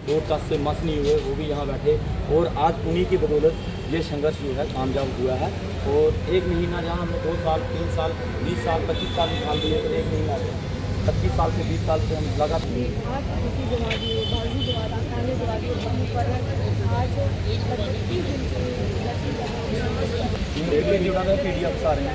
और टस से मस नहीं हुए, वो भी यहाँ बैठे और आज उन्हीं की बदौलत ये संघर्ष जो है कामयाब हुआ है। और 1 महीना जहाँ हमने 2 साल 3 साल 20 साल 25 साल निकाल दिए, तो 1 महीना 25 साल से 20 साल से हम लगातार PDF आ रहे हैं।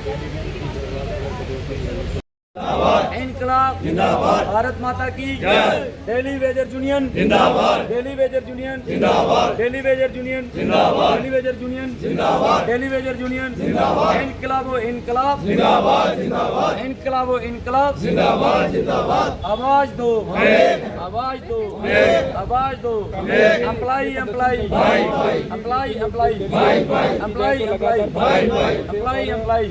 इनकलाब जिंदाबाद, भारत माता की जय, डेली वेजर यूनियन जिंदाबाद, डेली वेजर यूनियन जिंदाबाद, डेली वेजर यूनियन जिंदाबाद, डेली वेजर यूनियन जिंदाबाद, डेली वेजर यूनियन जिंदाबाद, इनकलाब इनकलाब जिंदाबाद जिंदाबाद, इनकलाब इनकलाब जिंदाबाद जिंदाबाद, आवाज दो आवाज दो आवाज दो, employ employ employ employ employ employ employ.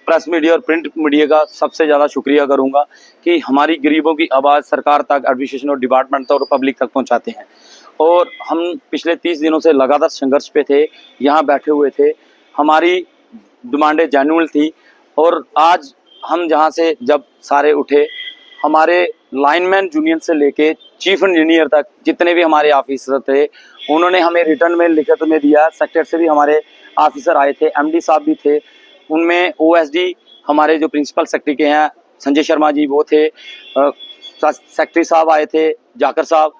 Press media और प्रिंट मीडिया का सबसे ज़्यादा शुक्रिया करूंगा कि हमारी गरीबों की आवाज़ सरकार तक, एडमिनिस्ट्रेशन और डिपार्टमेंट तक और पब्लिक तक पहुंचाते हैं। और हम पिछले 30 दिनों से लगातार संघर्ष पे थे, यहाँ बैठे हुए थे, हमारी डिमांडें जेन्युइन थी। और आज हम जहाँ से जब सारे उठे, हमारे लाइनमैन यूनियन से लेके चीफ इंजीनियर तक जितने भी हमारे ऑफिसर थे, उन्होंने हमें रिटर्न में लिखित में दिया। सेक्रेटरी से भी हमारे ऑफिसर आए थे, MD साहब भी थे, उनमें OSD हमारे जो प्रिंसिपल सेक्रेटरी के हैं संजय शर्मा जी वो थे, सेक्रेटरी साहब आए थे जाकर साहब,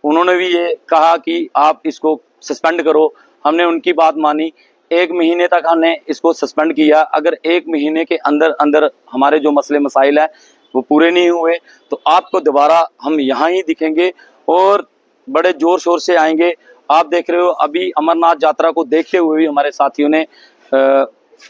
उन्होंने भी ये कहा कि आप इसको सस्पेंड करो। हमने उनकी बात मानी, 1 महीने तक हमने इसको सस्पेंड किया। अगर 1 महीने के अंदर अंदर हमारे जो मसले मसाइल हैं वो पूरे नहीं हुए तो आपको दोबारा हम यहाँ ही दिखेंगे और बड़े जोर शोर से आएंगे। आप देख रहे हो अभी अमरनाथ यात्रा को देखते हुए भी हमारे साथियों ने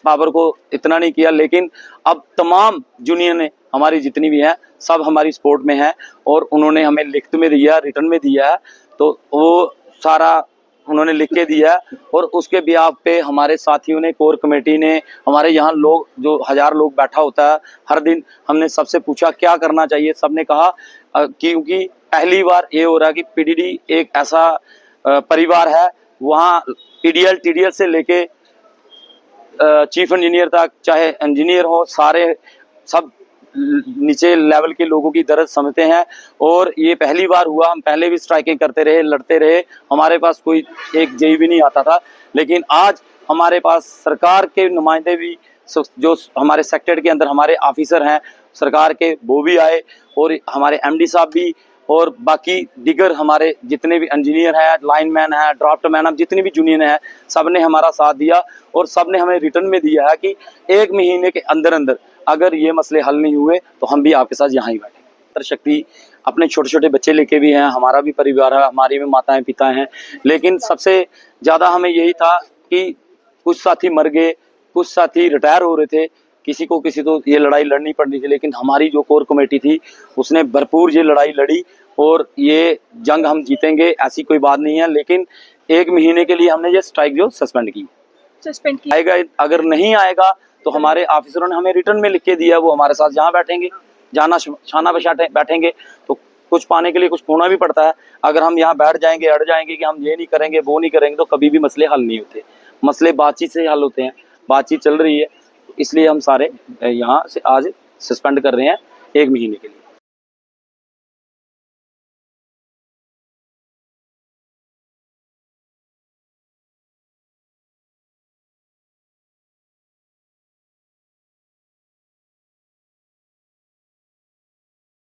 पावर को इतना नहीं किया, लेकिन अब तमाम यूनियन हमारी जितनी भी हैं सब हमारी सपोर्ट में है और उन्होंने हमें लिखित में दिया, रिटर्न में दिया है, तो वो सारा उन्होंने लिख के दिया। और उसके बिहाफ पे हमारे साथियों ने, कोर कमेटी ने, हमारे यहाँ लोग जो 1000 लोग बैठा होता है हर दिन, हमने सबसे पूछा क्या करना चाहिए। सबने कहा क्योंकि पहली बार ये हो रहा है कि PDD एक ऐसा परिवार है, वहाँ PDL TDL से लेके चीफ इंजीनियर तक, चाहे इंजीनियर हो, सारे सब नीचे लेवल के लोगों की दर्द समझते हैं। और ये पहली बार हुआ, हम पहले भी स्ट्राइकिंग करते रहे, लड़ते रहे, हमारे पास कोई एक जेई भी नहीं आता था, लेकिन आज हमारे पास सरकार के नुमाइंदे भी, जो हमारे सेक्टर के अंदर हमारे ऑफिसर हैं सरकार के, वो भी आए और हमारे MD साहब भी और बाकी दिगर हमारे जितने भी इंजीनियर हैं, लाइनमैन हैं, ड्राफ्टमैन, अब जितनी भी यूनियन है, सब ने हमारा साथ दिया और सब ने हमें रिटर्न में दिया है कि 1 महीने के अंदर अंदर अगर ये मसले हल नहीं हुए तो हम भी आपके साथ यहाँ ही बैठे। शक्ति अपने छोटे छोटे बच्चे लेके भी हैं, हमारा भी परिवार है, हमारी भी माताएं पिता हैं, लेकिन सबसे ज़्यादा हमें यही था कि कुछ साथी मर गए, कुछ साथी रिटायर हो रहे थे, किसी को ये लड़ाई लड़नी पड़नी थी, लेकिन हमारी जो कोर कमेटी थी उसने भरपूर ये लड़ाई लड़ी और ये जंग हम जीतेंगे, ऐसी कोई बात नहीं है। लेकिन 1 महीने के लिए हमने ये स्ट्राइक जो सस्पेंड की आएगा, अगर नहीं आएगा तो हमारे ऑफिसरों ने हमें रिटर्न में लिख के दिया, वो हमारे साथ जहाँ बैठेंगे, जाना शाना पे बैठेंगे, तो कुछ पाने के लिए कुछ खोना भी पड़ता है। अगर हम यहाँ बैठ जाएंगे, अड़ जाएंगे कि हम ये नहीं करेंगे वो नहीं करेंगे, तो कभी भी मसले हल नहीं होते। मसले बातचीत से हल होते हैं, बातचीत चल रही है, इसलिए हम सारे यहाँ से आज सस्पेंड कर रहे हैं 1 महीने के लिए।